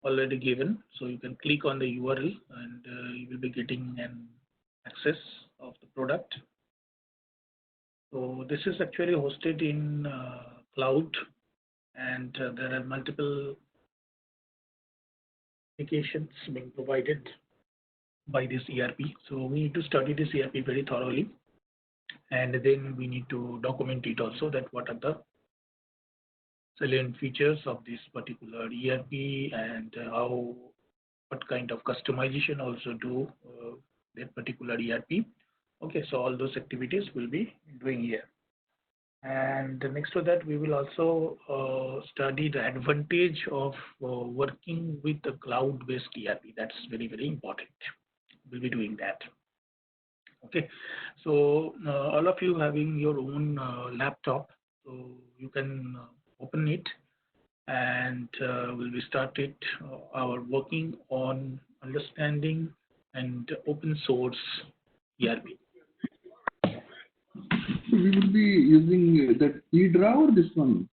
already given. So you can click on the URL and you will be getting an access of the product. So this is actually hosted in cloud, and there are multiple applications being provided by this ERP. So we need to study this ERP very thoroughly, and then we need to document it also, that what are the salient features of this particular ERP, and what kind of customization also do that particular ERP. Okay, so all those activities will be doing here. And next to that, we will also study the advantage of working with the cloud-based ERP. That's very, very important. We'll be doing that. Okay, so all of you having your own laptop, so you can open it, and we'll be started our working on understanding and open source ERP. So we will be using that eDraw or this one?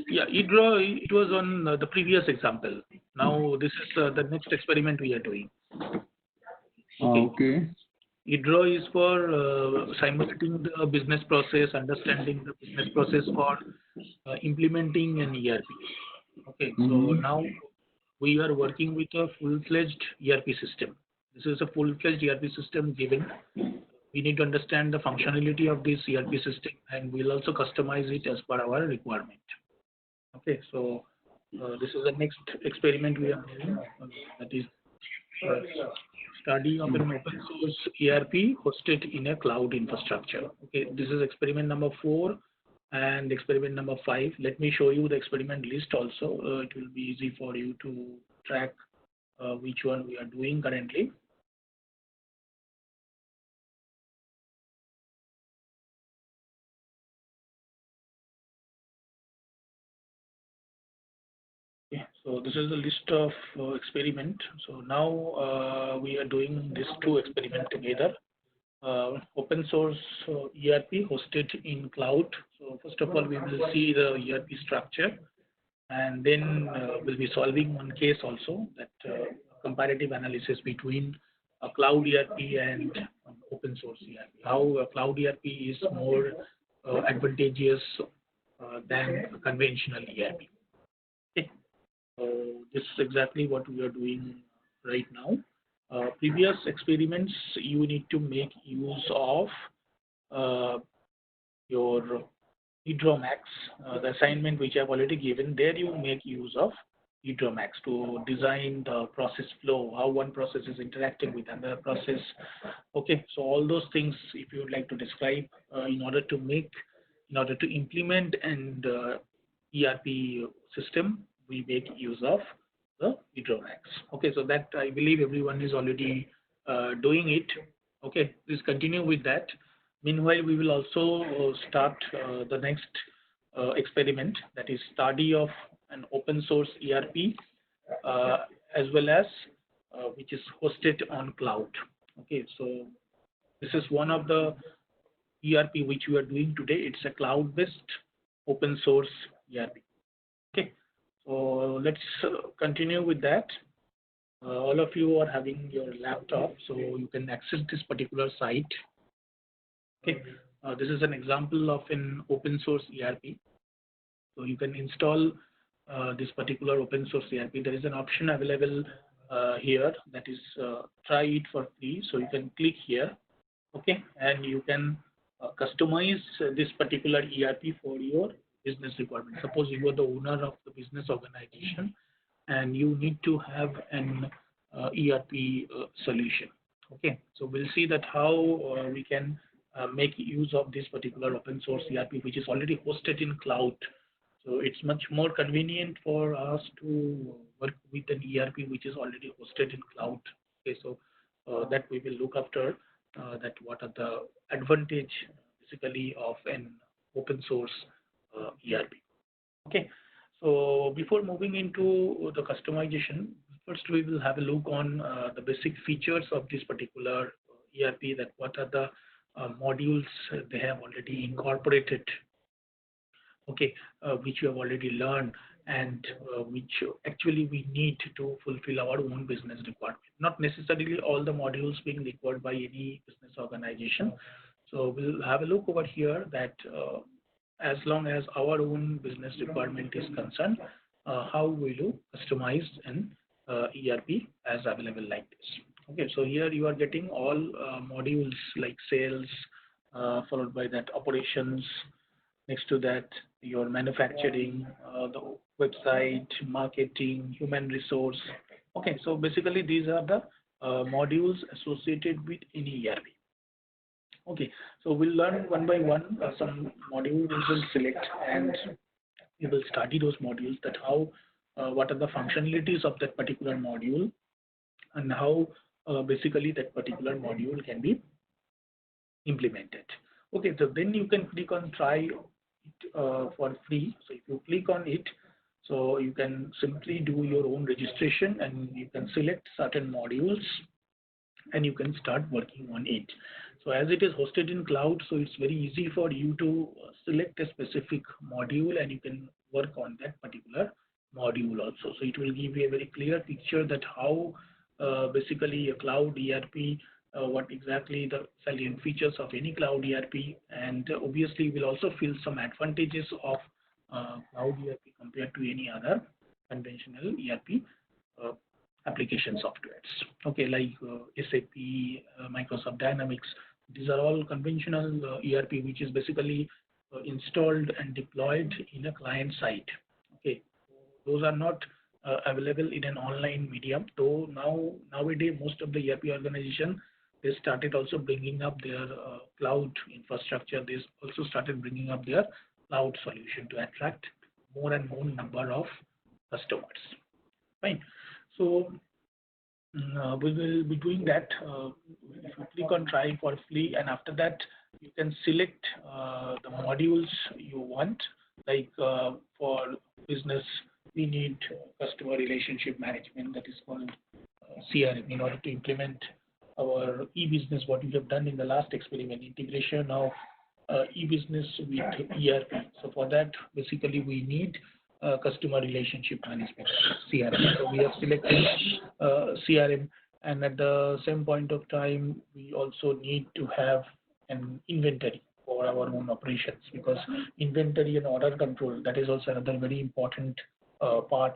Yeah, eDraw, it was on the previous example. Now this is the next experiment we are doing. Okay. eDraw is for simulating the business process, understanding the business process for implementing an ERP. Okay, so now we are working with a full-fledged ERP system. This is a full-fledged ERP system given. We need to understand the functionality of this ERP system, and we'll also customize it as per our requirement. Okay, so this is the next experiment we are doing, that is study of an open source ERP hosted in a cloud infrastructure. Okay, this is experiment number 4 and experiment number 5. Let me show you the experiment list also. It will be easy for you to track which one we are doing currently. So this is the list of experiment. So now we are doing these 2 experiments together. Open source ERP hosted in cloud. So first of all, we will see the ERP structure, and then we'll be solving one case also, that comparative analysis between a cloud ERP and open source ERP. How a cloud ERP is more advantageous than a conventional ERP. Okay. So this is exactly what we are doing right now. Previous experiments, you need to make use of your eDraw Max, the assignment which I've already given. There you make use of eDraw Max to design the process flow, how one process is interacting with another process. Okay, so all those things, if you would like to describe in order to implement an ERP system, we make use of the eDraw Max. Okay, so that I believe everyone is already doing it. Okay, please continue with that. Meanwhile, we will also start the next experiment, that is study of an open source ERP as well as which is hosted on cloud. Okay, so this is one of the ERP which we are doing today. It's a cloud-based open source ERP. Okay, so let's continue with that. All of you are having your laptop, so you can access this particular site. Okay, this is an example of an open source ERP. So you can install this particular open source ERP. There is an option available here, that is try it for free. So you can click here, okay, and you can customize this particular ERP for your business requirement. Suppose you are the owner of the business organization and you need to have an ERP solution. Okay, so we'll see that how we can make use of this particular open source ERP which is already hosted in cloud. So it's much more convenient for us to work with an ERP which is already hosted in cloud. Okay, so that we will look after that what are the advantage basically of an open source ERP. Okay, so before moving into the customization, first we will have a look on the basic features of this particular ERP, that what are the modules they have already incorporated, okay, which you have already learned, and which actually we need to fulfill our own business requirement. Not necessarily all the modules being required by any business organization. So we'll have a look over here that as long as our own business requirement is concerned, how will you customize an ERP as available like this. Okay, so here you are getting all modules like sales, followed by that operations, next to that, your manufacturing, the website, marketing, human resource. Okay, so basically these are the modules associated with any ERP. Okay, so we'll learn one by one some modules we will select and we will study those modules that how what are the functionalities of that particular module and how basically that particular module can be implemented. Okay, so then you can click on try it for free. So if you click on it, so you can simply do your own registration and you can select certain modules and you can start working on it. So as it is hosted in cloud, so it's very easy for you to select a specific module and you can work on that particular module also. So it will give you a very clear picture that how basically a cloud ERP, what exactly the salient features of any cloud ERP, and obviously will also feel some advantages of cloud ERP compared to any other conventional ERP uh, application softwares. Okay, like SAP, Microsoft Dynamics. These are all conventional ERP, which is basically installed and deployed in a client site. Okay, those are not available in an online medium. Though nowadays most of the ERP organization they started also bringing up their cloud infrastructure. They also started bringing up their cloud solution to attract more and more number of customers. Fine. So we will be doing that. If you click on try for free, and after that, you can select the modules you want. Like for business, we need customer relationship management, that is called CRM, in order to implement our e-business, what we have done in the last experiment, integration of e-business with ERP. So for that, basically, we need customer relationship management, CRM. So we have selected CRM, and at the same point of time, we also need to have an inventory for our own operations, because inventory and order control, that is also another very important part